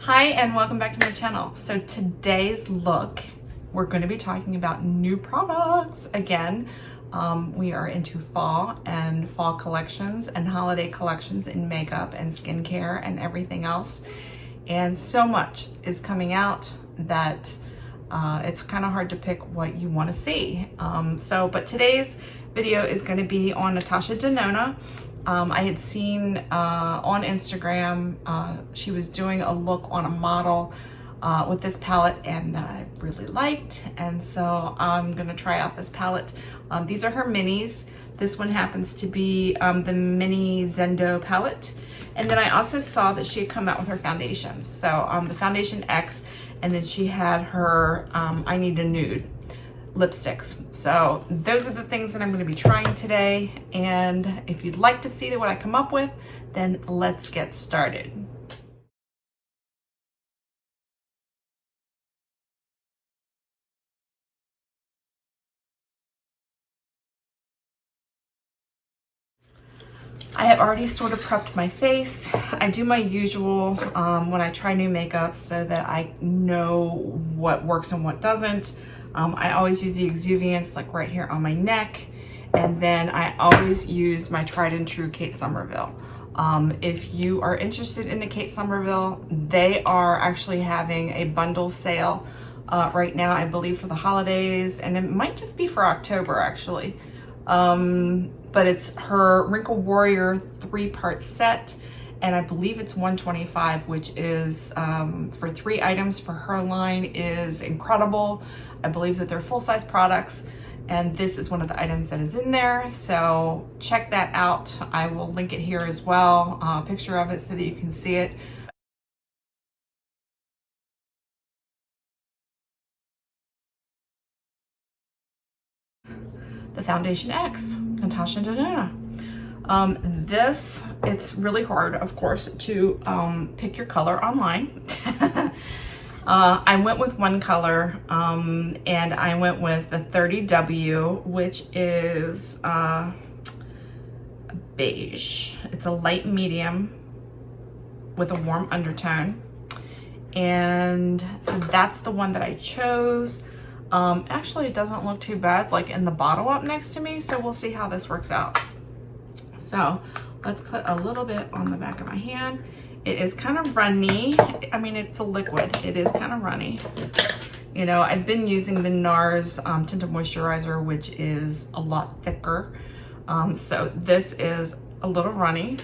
Hi and welcome back to my channel. So today's look, we're going to be talking about new products again. We are into fall and fall collections and holiday collections in makeup and skincare and everything else. And so much is coming out that it's kind of hard to pick what you want to see. But today's video is going to be on Natasha Denona. I had seen on Instagram, she was doing a look on a model with this palette and I really liked. And so I'm gonna try out this palette. These are her minis. This one happens to be the Mini Zendo Pallet. And then I also saw that she had come out with her foundations. So the Foundation X, and then she had her I Need a Nude lipsticks. So those are the things that I'm going to be trying today, and if you'd like to see what I come up with, then let's get started. I have already sort of prepped my face. I do my usual when I try new makeup so that I know what works and what doesn't. I always use the exuviance like right here on my neck, and then I always use my tried and true Kate Somerville. If you are interested in the Kate Somerville, they are actually having a bundle sale right now, I believe for the holidays, and it might just be for October actually. But it's her Wrinkle Warrior 3-part set, and I believe it's $125, which is for 3 items for her line is incredible. I believe that they're full-size products, and this is one of the items that is in there. So check that out. I will link it here as well, a picture of it so that you can see it. The Foundation X, Natasha Denona. It's really hard, of course, to pick your color online. I went with one color, and I went with the 30W, which is beige. It's a light medium with a warm undertone. And so that's the one that I chose. Actually, it doesn't look too bad, like in the bottle up next to me, so we'll see how this works out. So let's put a little bit on the back of my hand. It is kind of runny. I mean, it's a liquid. It is kind of runny. You know, I've been using the NARS Tinted Moisturizer, which is a lot thicker. So this is a little runny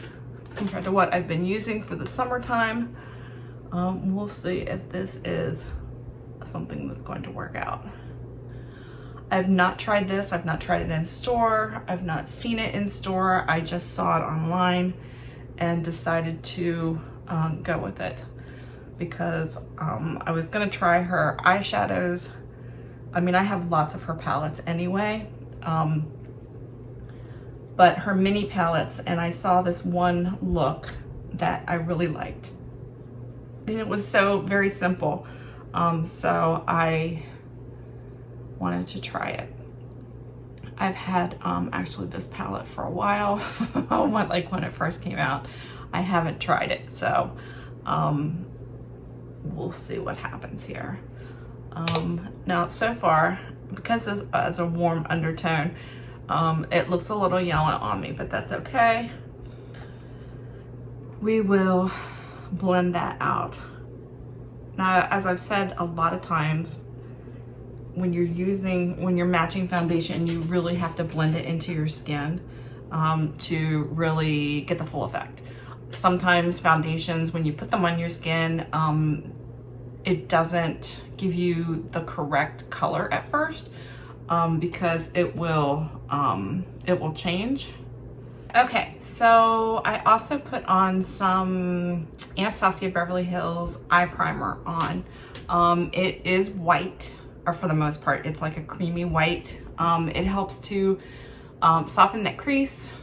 compared to what I've been using for the summertime. We'll see if this is something that's going to work out. I've not tried this. I've not tried it in store. I've not seen it in store. I just saw it online and decided to go with it because I was gonna try her eyeshadows. I mean, I have lots of her palettes anyway, but her mini palettes, and I saw this one look that I really liked. And it was so very simple. So I wanted to try it. I've had actually this palette for a while, like when it first came out. I haven't tried it, so we'll see what happens here. Now, so far, because it has a warm undertone, it looks a little yellow on me, but that's okay. We will blend that out. Now, as I've said a lot of times, when you're matching foundation, you really have to blend it into your skin to really get the full effect. Sometimes foundations, when you put them on your skin, it doesn't give you the correct color at first because it will change. Okay, so I also put on some Anastasia Beverly Hills eye primer on. It is white, or for the most part, it's like a creamy white. It helps to soften that crease,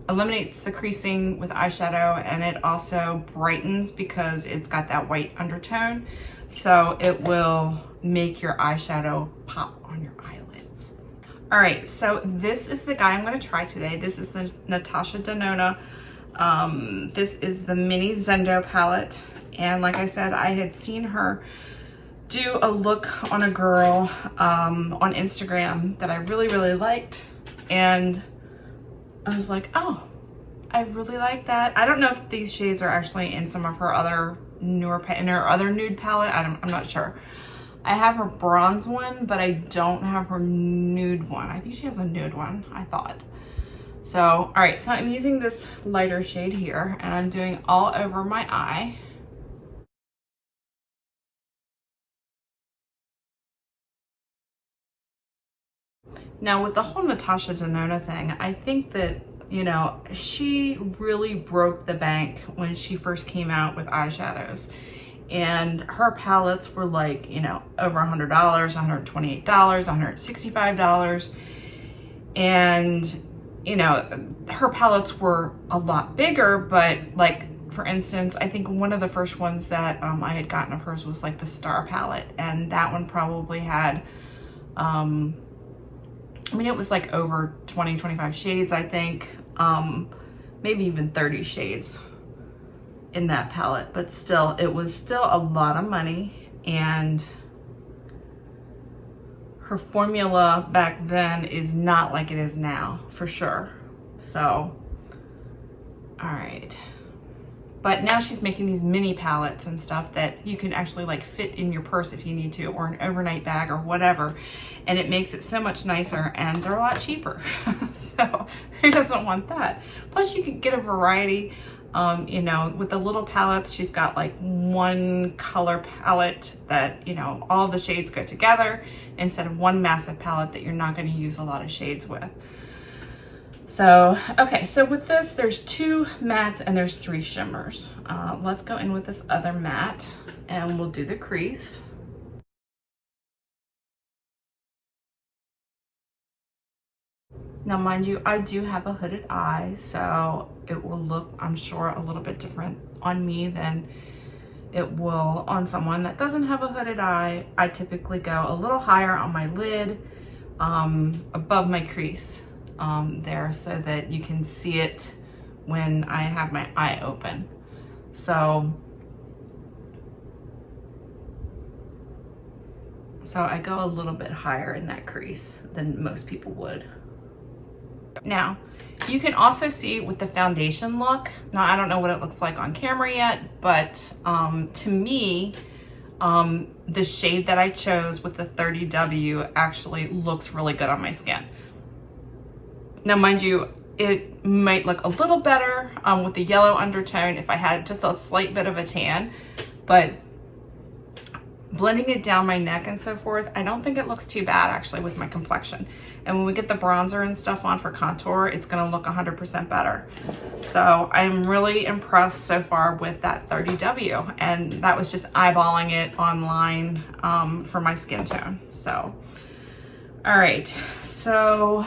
eliminates the creasing with eyeshadow, and it also brightens because it's got that white undertone. So it will make your eyeshadow pop on your eyelids. All right, so this is the guy I'm gonna try today. This is the Natasha Denona. This is the Mini Zendo Palette. And like I said, I had seen her do a look on a girl on Instagram that I really, really liked. And I was like, oh, I really like that. I don't know if these shades are actually in some of her other in her other nude palette. I'm not sure. I have her bronze one, but I don't have her nude one. I think she has a nude one, I thought. So, all right, so I'm using this lighter shade here, and I'm doing all over my eye. Now with the whole Natasha Denona thing, I think that, you know, she really broke the bank when she first came out with eyeshadows. And her palettes were like, you know, over $100, $128, $165. And, you know, her palettes were a lot bigger, but like, for instance, I think one of the first ones that I had gotten of hers was like the Star palette. And that one probably had, I mean, it was like over 20, 25 shades, I think, maybe even 30 shades in that palette, but still, it was still a lot of money. And her formula back then is not like it is now, for sure. So, all right. But now she's making these mini palettes and stuff that you can actually like fit in your purse if you need to, or an overnight bag or whatever. And it makes it so much nicer, and they're a lot cheaper. So who doesn't want that? Plus you could get a variety. You know, with the little palettes, she's got like one color palette that, you know, all the shades go together instead of one massive palette that you're not going to use a lot of shades with. So, okay, so with this, there's 2 mattes and there's 3 shimmers. Let's go in with this other matte and we'll do the crease. Now, mind you, I do have a hooded eye, so it will look, I'm sure, a little bit different on me than it will on someone that doesn't have a hooded eye. I typically go a little higher on my lid, above my crease there, so that you can see it when I have my eye open. So I go a little bit higher in that crease than most people would. Now, you can also see with the foundation look, now I don't know what it looks like on camera yet, but to me, the shade that I chose with the 30W actually looks really good on my skin. Now, mind you, it might look a little better with the yellow undertone if I had just a slight bit of a tan, but blending it down my neck and so forth, I don't think it looks too bad actually with my complexion. And when we get the bronzer and stuff on for contour, it's gonna look 100% better. So I'm really impressed so far with that 30W, and that was just eyeballing it online for my skin tone. So, all right, so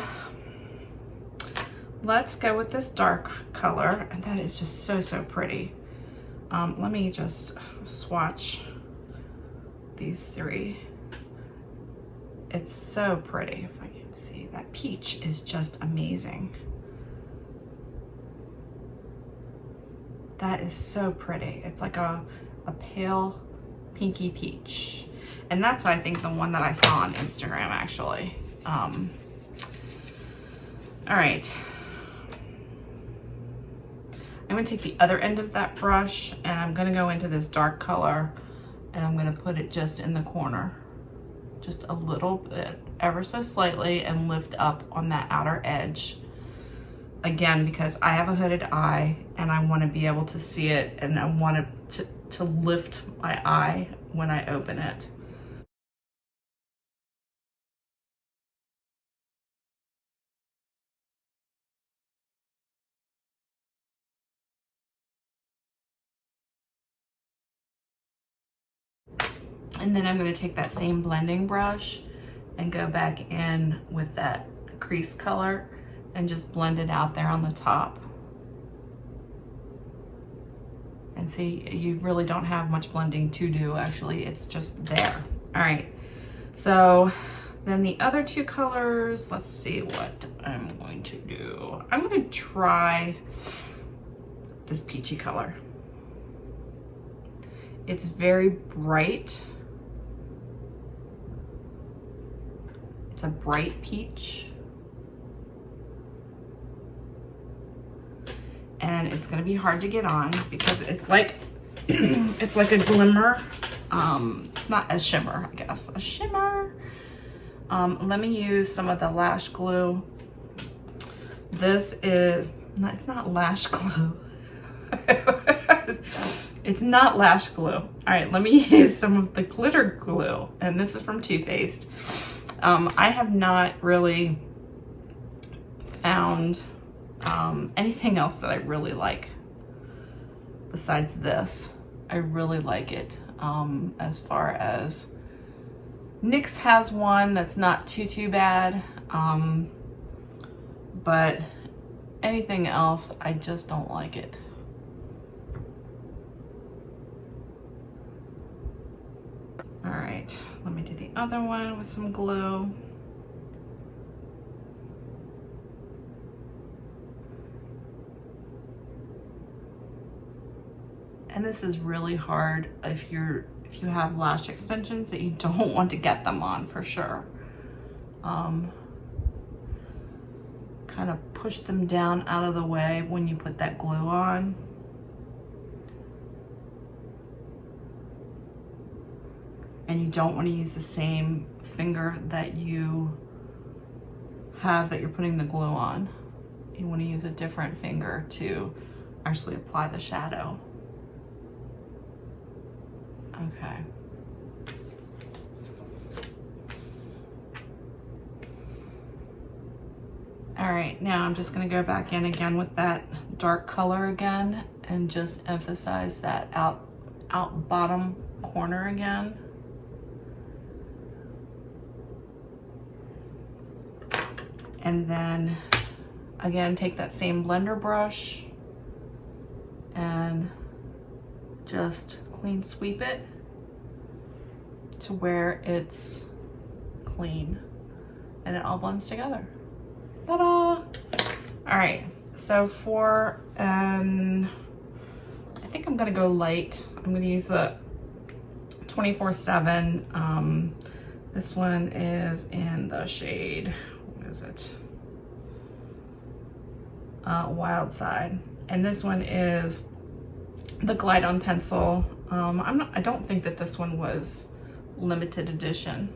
let's go with this dark color, and that is just so, so pretty. Let me just swatch these 3. It's so pretty. If I can see, that peach is just amazing. That is so pretty. It's like a pale pinky peach. And that's, I think, the one that I saw on Instagram actually. All right. I'm gonna take the other end of that brush and I'm gonna go into this dark color, and I'm gonna put it just in the corner, just a little bit, ever so slightly, and lift up on that outer edge. Again, because I have a hooded eye and I wanna be able to see it, and I want to lift my eye when I open it. And then I'm going to take that same blending brush and go back in with that crease color and just blend it out there on the top. And see, you really don't have much blending to do actually, it's just there. All right, so then the other 2 colors, let's see what I'm going to do. I'm going to try this peachy color. It's very bright. It's a bright peach. And it's gonna be hard to get on because it's like, it's like a glimmer. It's not a shimmer, I guess, a shimmer. Let me use some of the lash glue. This is, it's not lash glue. It's not lash glue. All right, let me use some of the glitter glue. And this is from Too Faced. I have not really found anything else that I really like besides this. I really like it. As far as NYX has one that's not too bad, but anything else I just don't like it. All right, let me do the other one with some glue. And this is really hard if you have lash extensions that you don't want to get them on, for sure. Kind of push them down out of the way when you put that glue on. And you don't want to use the same finger that you have that you're putting the glue on. You want to use a different finger to actually apply the shadow. Okay. All right, now I'm just gonna go back in again with that dark color again and just emphasize that out bottom corner again. And then again, take that same blender brush and just clean sweep it to where it's clean and it all blends together. Ta-da! All right, so for, I think I'm gonna go light. I'm gonna use the 24/7. This one is in the shade, what is it? Wild Side. And this one is the Glide On Pencil. I don't think that this one was limited edition.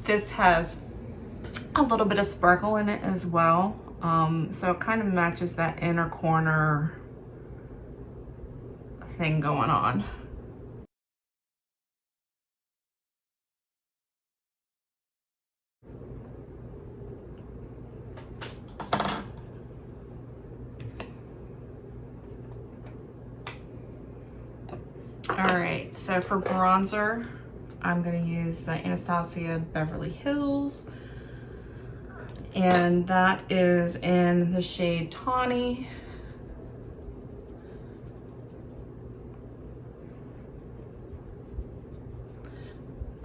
This has a little bit of sparkle in it as well. So it kind of matches that inner corner thing going on. All right, so for bronzer, I'm gonna use the Anastasia Beverly Hills, and that is in the shade Tawny.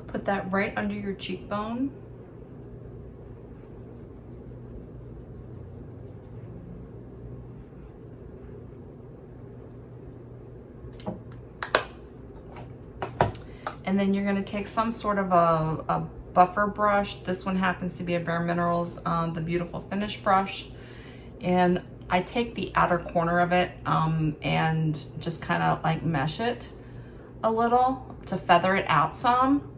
Put that right under your cheekbone. And then you're gonna take some sort of a buffer brush. This one happens to be a Bare Minerals, the Beautiful Finish brush. And I take the outer corner of it and just kind of like mesh it a little to feather it out some.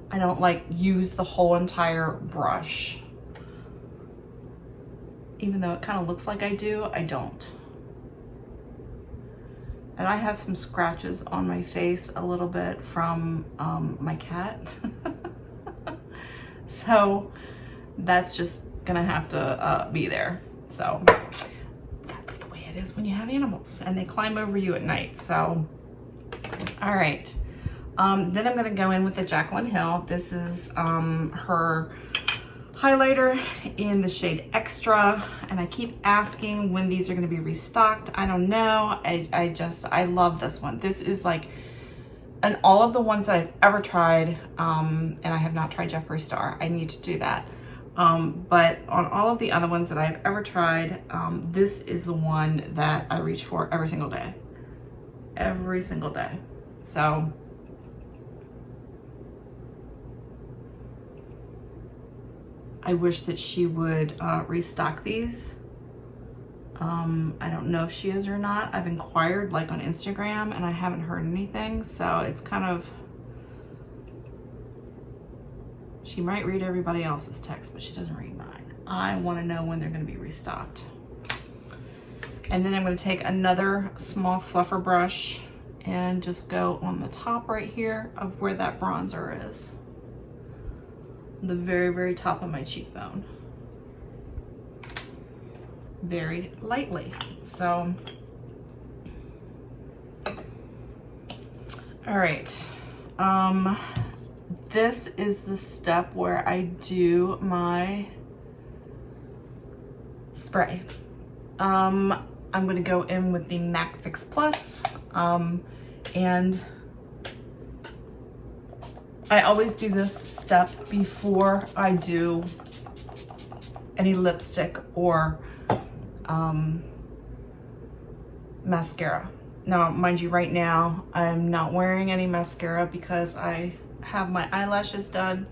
I don't like use the whole entire brush. Even though it kind of looks like I do, I don't. And I have some scratches on my face a little bit from my cat. So that's just gonna have to be there. So that's the way it is when you have animals and they climb over you at night. So, all right. Then I'm gonna go in with the Jaclyn Hill. This is her highlighter in the shade Extra, and I keep asking when these are going to be restocked. I don't know. I love this one. This is like, and all of the ones that I've ever tried, and I have not tried Jeffree Star. I need to do that. But on all of the other ones that I've ever tried, this is the one that I reach for every single day. Every single day. So I wish that she would restock these. I don't know if she is or not. I've inquired like on Instagram and I haven't heard anything. So it's kind of, she might read everybody else's text, but she doesn't read mine. I want to know when they're going to be restocked. And then I'm going to take another small fluffer brush and just go on the top right here of where that bronzer is. The very, very top of my cheekbone. Very lightly. So, all right. This is the step where I do my spray. I'm gonna go in with the MAC Fix Plus, and I always do this step before I do any lipstick or mascara. Now, mind you, right now, I'm not wearing any mascara because I have my eyelashes done.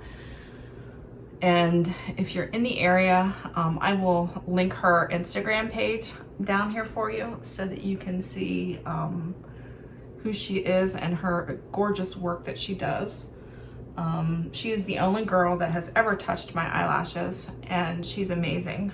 And if you're in the area, I will link her Instagram page down here for you so that you can see who she is and her gorgeous work that she does. She is the only girl that has ever touched my eyelashes, and she's amazing.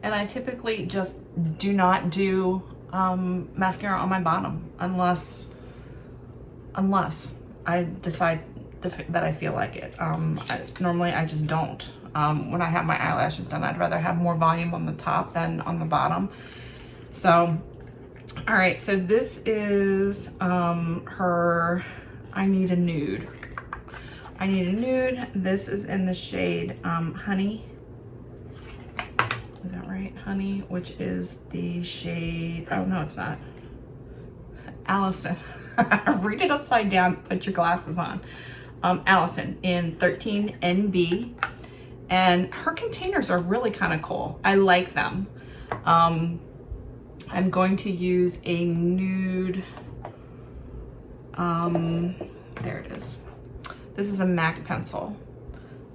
And I typically just do not do mascara on my bottom unless I decide that I feel like it. Normally I just don't. When I have my eyelashes done, I'd rather have more volume on the top than on the bottom. So, all right, so this is her I Need a Nude. I Need a Nude. This is in the shade Honey. Is that right? Honey, which is the shade, oh no, it's not. Allison. Read it upside down, put your glasses on. Allison in 13 NB. And her containers are really kind of cool. I like them. I'm going to use a nude, there it is. This is a MAC pencil.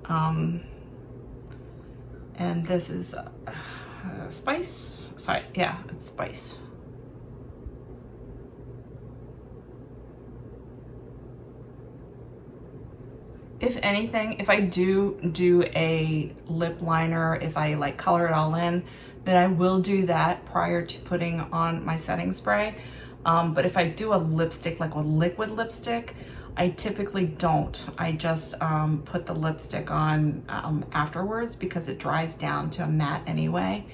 And this is Spice. Sorry, yeah, it's Spice. If anything, if I do a lip liner, if I like color it all in, then I will do that prior to putting on my setting spray. But if I do a lipstick, like a liquid lipstick, I typically don't. I just put the lipstick on afterwards because it dries down to a matte anyway.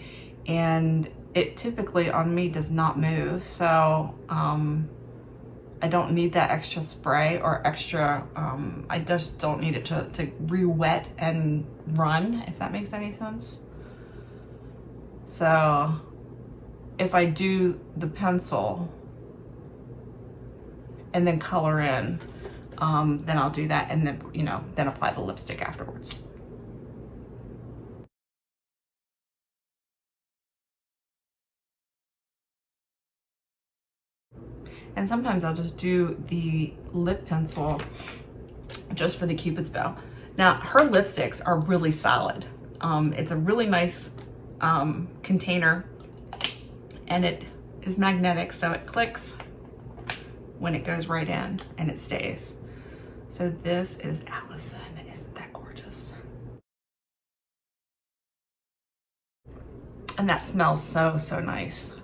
And it typically on me does not move. So I don't need that extra spray or extra, I just don't need it to re-wet and run, if that makes any sense. So if I do the pencil and then color in, then I'll do that and then, you know, then apply the lipstick afterwards. And sometimes I'll just do the lip pencil just for the Cupid's bow. Now, her lipsticks are really solid. It's a really nice container, and it is magnetic, so it clicks when it goes right in and it stays. So this is Allison. Isn't that gorgeous? And that smells so, so nice.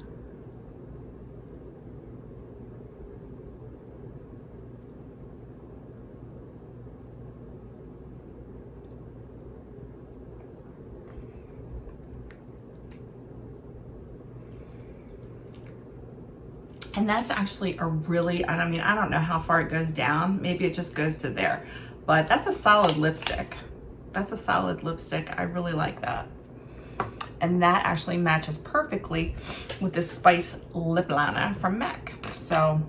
And that's actually a really, I mean, I don't know how far it goes down. Maybe it just goes to there, but that's a solid lipstick. That's a solid lipstick. I really like that. And that actually matches perfectly with this Spice lip liner from MAC. So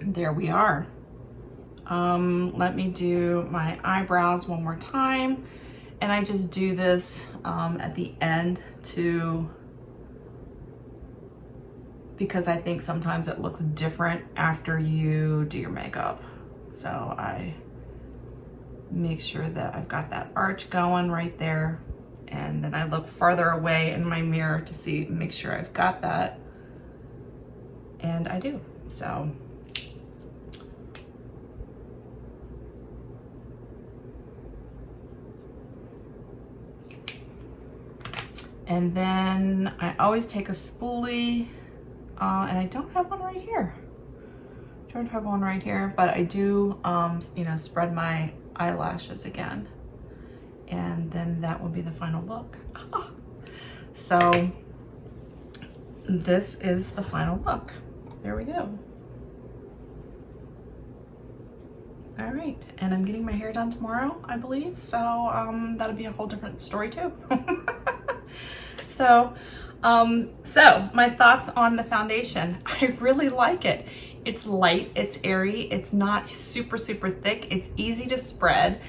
there we are. Let me do my eyebrows one more time. And I just do this at the end because I think sometimes it looks different after you do your makeup. So I make sure that I've got that arch going right there. And then I look farther away in my mirror to make sure I've got that. And I do, so. And then I always take a spoolie, and I don't have one right here. Don't have one right here, but I do, you know, spread my eyelashes again. And then that will be the final look. So this is the final look. There we go. All right, and I'm getting my hair done tomorrow, I believe. So that'll be a whole different story too. So my thoughts on the foundation. I really like it. It's light, it's airy, it's not super, super thick. It's easy to spread.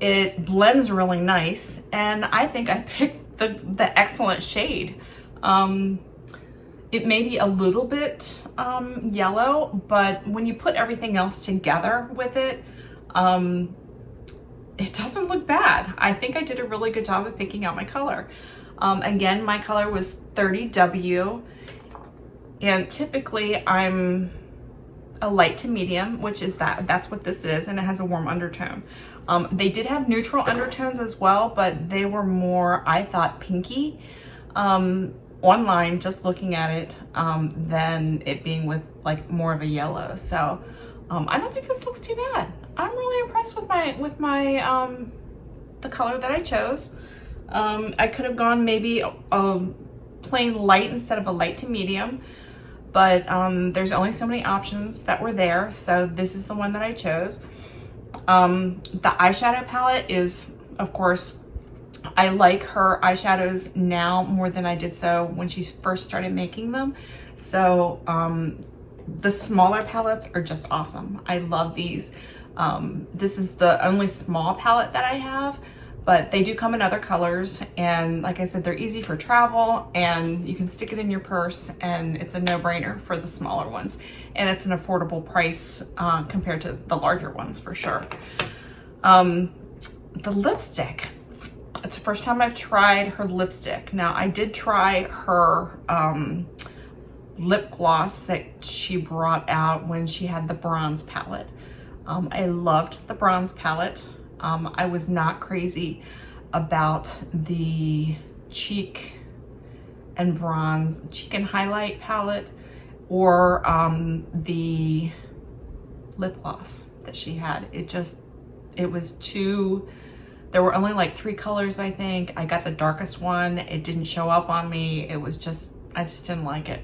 It blends really nice. And I think I picked the excellent shade. It may be a little bit yellow, but when you put everything else together with it, it doesn't look bad. I think I did a really good job of picking out my color. Again, my color was 30W, and typically I'm a light to medium, which is that's what this is, and it has a warm undertone. They did have neutral undertones as well, but they were more, I thought, pinky online, just looking at it, than it being with like more of a yellow. So I don't think this looks too bad. I'm really impressed with my the color that I chose. I could have gone maybe a plain light instead of a light to medium, but there's only so many options that were there, so this is the one that I chose. The eyeshadow palette is, of course, I like her eyeshadows now more than I did so when she first started making them. So the smaller palettes are just awesome. I love these. This is the only small palette that I have, but they do come in other colors, and like I said, they're easy for travel, and you can stick it in your purse, and it's a no-brainer for the smaller ones, and it's an affordable price compared to the larger ones for sure. The lipstick, it's the first time I've tried her lipstick. Now I did try her lip gloss that she brought out when she had the bronze palette. I loved the bronze palette. I was not crazy about the cheek and highlight palette, or the lip gloss that she had. It was too, there were only like 3 colors, I think. I got the darkest one. It didn't show up on me. It was just, I just didn't like it.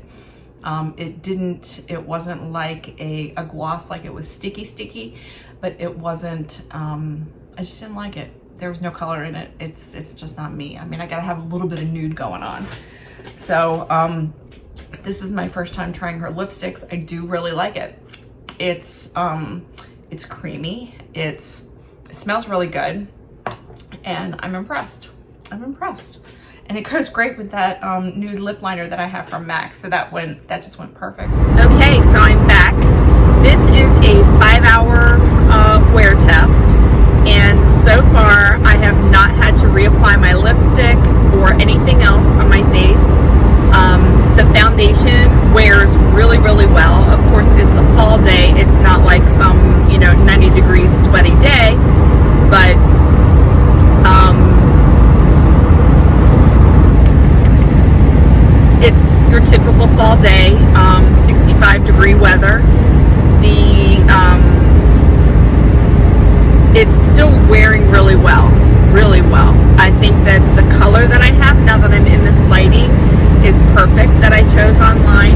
It wasn't like a gloss, like it was sticky, but it wasn't, I just didn't like it. There was no color in it. It's just not me. I mean, I gotta have a little bit of nude going on. So this is my first time trying her lipsticks. I do really like it. It's creamy. It smells really good, and I'm impressed. And it goes great with that nude lip liner that I have from MAC. So that just went perfect. Okay, so I'm back. This is a 5-hour wear test. And so far, I have not had to reapply my lipstick or anything else on my face. The foundation wears really, really well. Of course, it's a fall day. It's not like some, 90 degrees sweaty day, but it's your typical fall day, 65-degree weather. It's still wearing really well. I think that the color that I have now that I'm in this lighting is perfect, that I chose online.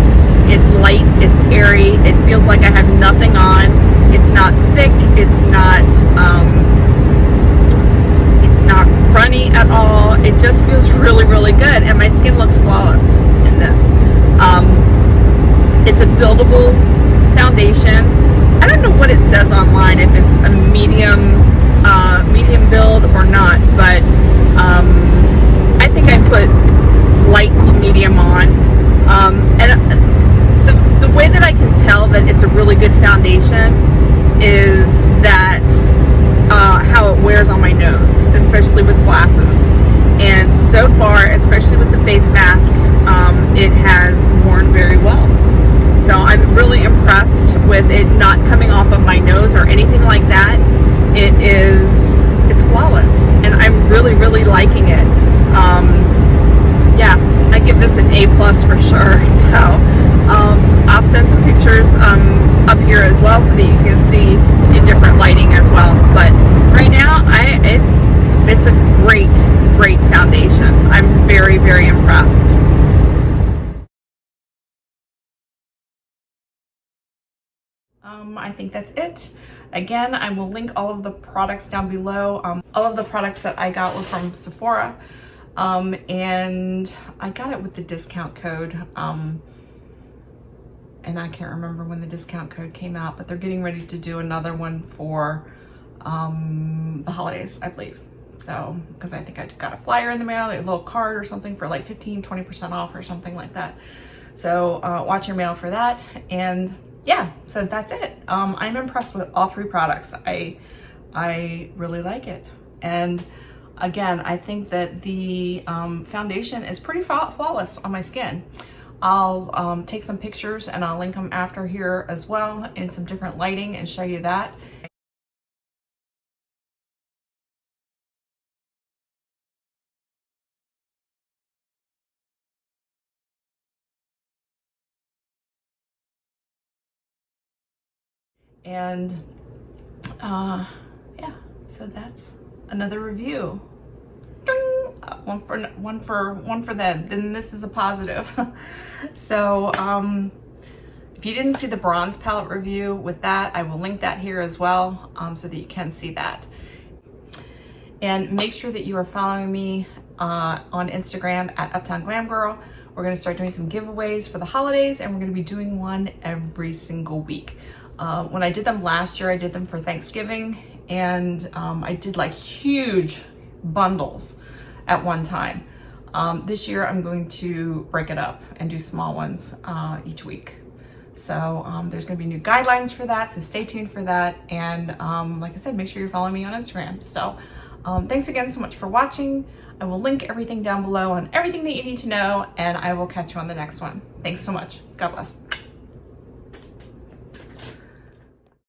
It's light, it's airy, it feels like I have nothing on. It's not thick, it's not runny at all. It just feels really, really good, and my skin looks flawless in this. It's a buildable foundation. I don't know what it says online, if it's a medium build or not, but I think I put light to medium on. And the way that I can tell that it's a really good foundation is that how it wears on my nose, especially with glasses. And so far, especially with the face mask, it has worn very well. So I'm really impressed with it not coming off of my nose or anything like that. It's flawless, and I'm really, really liking it. Yeah, I give this an A+ for sure. So I'll send some pictures up here as well, so that you can see in different lighting as well. But right now, it's a great foundation. I'm very, very impressed. I think that's it. Again, I will link all of the products down below. All of the products that I got were from Sephora, and I got it with the discount code. And I can't remember when the discount code came out, but they're getting ready to do another one for the holidays, I believe. So, because I think I got a flyer in the mail, a little card or something for like 15-20% off or something like that. So watch your mail for that. And yeah, so that's it. I'm impressed with all three products. I really like it. And again, I think that the foundation is pretty flawless on my skin. I'll take some pictures and I'll link them after here as well in some different lighting and show you that. And yeah, so that's another review. One for them. Then this is a positive. So if you didn't see the bronze palette review with that, I will link that here as well, so that you can see that. And make sure that you are following me on Instagram at Uptownglamgirl. We're going to start doing some giveaways for the holidays, and we're going to be doing one every single week. When I did them last year, I did them for Thanksgiving, and I did like huge bundles at one time. This year I'm going to break it up and do small ones each week. So there's going to be new guidelines for that, so stay tuned for that. And like I said, make sure you're following me on Instagram. So thanks again so much for watching. I will link everything down below on everything that you need to know, and I will catch you on the next one. Thanks so much. God bless.